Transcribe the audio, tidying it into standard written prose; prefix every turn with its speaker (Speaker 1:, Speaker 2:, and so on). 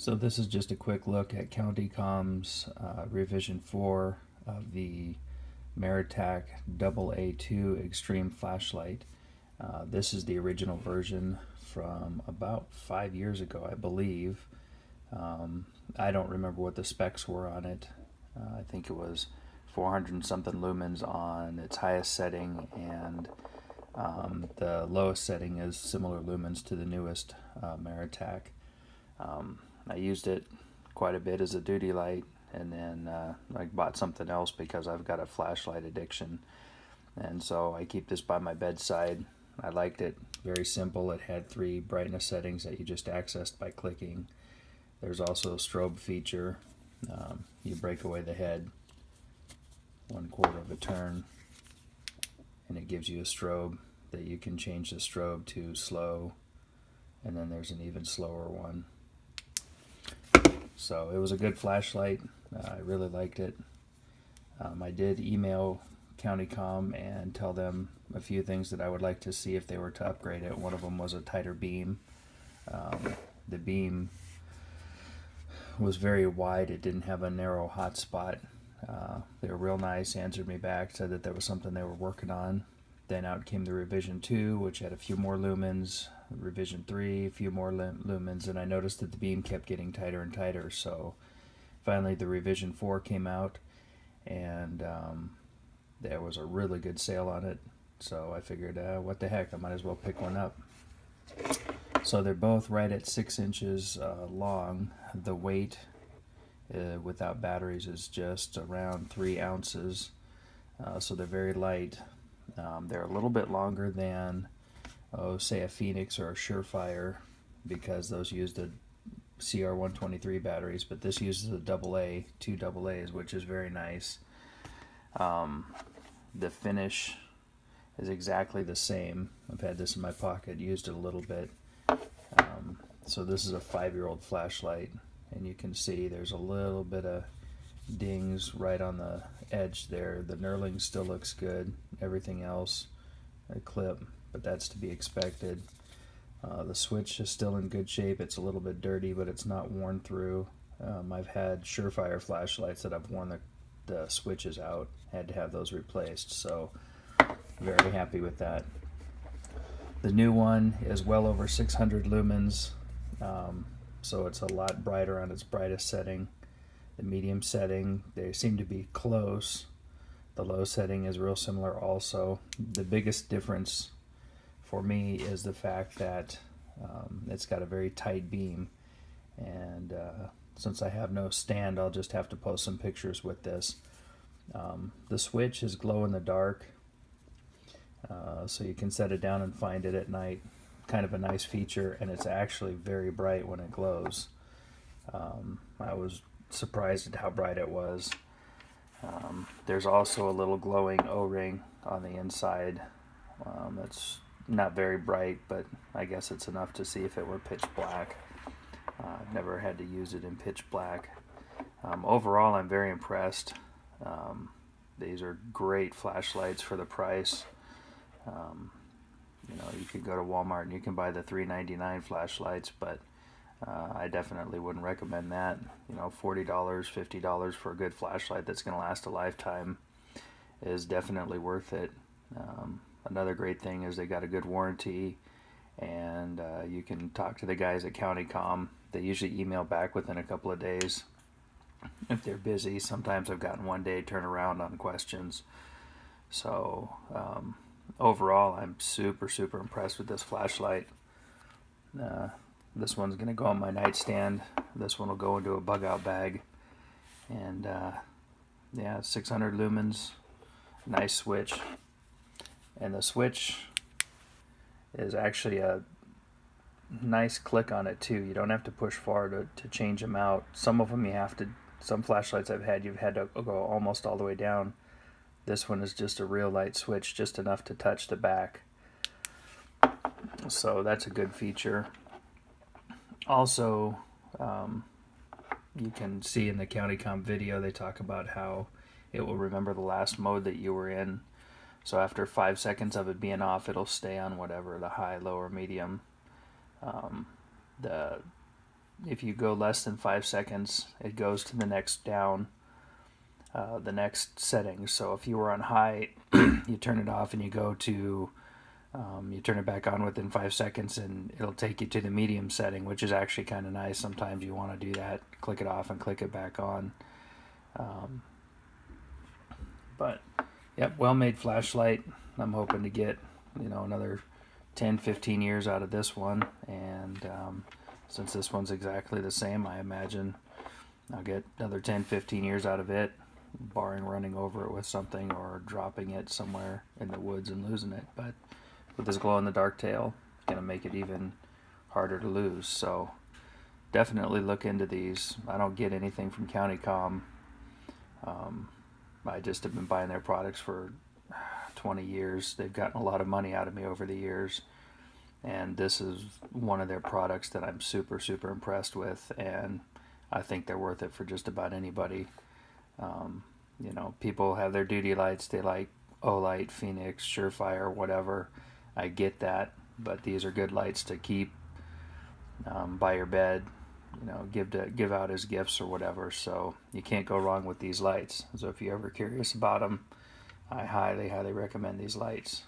Speaker 1: So this is just a quick look at County Comm's revision 4 of the AAx AA2 Extreme flashlight. This is the original version from about 5 years ago, I believe. I don't remember what the specs were on it. I think it was 400 and something lumens on its highest setting, and the lowest setting is similar lumens to the newest AAx. I used it quite a bit as a duty light, and then I bought something else because I've got a flashlight addiction, and so I keep this by my bedside. I liked it. Very simple. It had 3 brightness settings that you just accessed by clicking. There's also a strobe feature. You break away the head 1/4 of a turn, and it gives you a strobe that you can change the strobe to slow, and then there's an even slower one. So it was a good flashlight. I really liked it. I did email County Comm and tell them a few things that I would like to see if they were to upgrade it. One of them was a tighter beam. The beam was very wide. It didn't have a narrow hot spot. They were real nice, answered me back, said that there was something they were working on. Then out came the revision 2, which had a few more lumens. Revision 3, a few more lumens, and I noticed that the beam kept getting tighter and tighter. So finally the revision 4 came out, and there was a really good sale on it. So I figured, what the heck, I might as well pick one up. So they're both right at 6 inches long. The weight without batteries is just around 3 ounces. So they're very light. They're a little bit longer than, say a Phoenix or a Surefire, because those use the CR123 batteries, but this uses a AA, 2 AA's, which is very nice. The finish is exactly the same. I've had this in my pocket, used it a little bit. So this is a 5-year-old flashlight, and you can see there's a little bit of dings right on the edge there. The knurling still looks good. Everything else, a clip, but that's to be expected. The switch is still in good shape. It's a little bit dirty, but it's not worn through. I've had Surefire flashlights that I've worn the switches out, had to have those replaced, so very happy with that. The new one is well over 600 lumens, so it's a lot brighter on its brightest setting. The medium setting, they seem to be close. The low setting is real similar also. The biggest difference for me is the fact that it's got a very tight beam, and since I have no stand, I'll just have to post some pictures with this. The switch is glow in the dark, so you can set it down and find it at night. Kind of a nice feature, and it's actually very bright when it glows. I was surprised at how bright it was. There's also a little glowing O-ring on the inside. That's not very bright, but I guess it's enough to see if it were pitch black. I've never had to use it in pitch black. Overall, I'm very impressed. These are great flashlights for the price. You could go to Walmart and you can buy the $3.99 flashlights, but I definitely wouldn't recommend that. $40, $50 for a good flashlight that's going to last a lifetime is definitely worth it. Another great thing is they got a good warranty, and you can talk to the guys at County Comm. They usually email back within a couple of days if they're busy. Sometimes I've gotten 1 day turnaround on questions. So overall, I'm super impressed with this flashlight. This one's going to go on my nightstand. This one will go into a bug out bag. And 600 lumens, nice switch. And the switch is actually a nice click on it too. You don't have to push far to change them out. Some of them you have to. Some flashlights I've had, you've had to go almost all the way down. This one is just a real light switch, just enough to touch the back. So that's a good feature. Also, you can see in the County Comm video, they talk about how it will remember the last mode that you were in. So after 5 seconds of it being off, it'll stay on whatever, the high, low, or medium. The if you go less than 5 seconds, it goes to the next down, the next setting. So if you were on high, you turn it off and you go to, you turn it back on within 5 seconds, and it'll take you to the medium setting, which is actually kind of nice. Sometimes you want to do that, click it off and click it back on. But yep, well-made flashlight. I'm hoping to get, another 10-15 years out of this one, and since this one's exactly the same, I imagine I'll get another 10-15 years out of it, barring running over it with something or dropping it somewhere in the woods and losing it. But with this glow-in-the-dark tail, it's going to make it even harder to lose. So definitely look into these. I don't get anything from County Comm. I just have been buying their products for 20 years. They've gotten a lot of money out of me over the years, and this is one of their products that I'm super, super impressed with, and I think they're worth it for just about anybody. People have their duty lights. They like Olight, Phoenix, Surefire, whatever. I get that, but these are good lights to keep by your bed, give out as gifts or whatever. So you can't go wrong with these lights. So if you're ever curious about them, I highly, highly recommend these lights.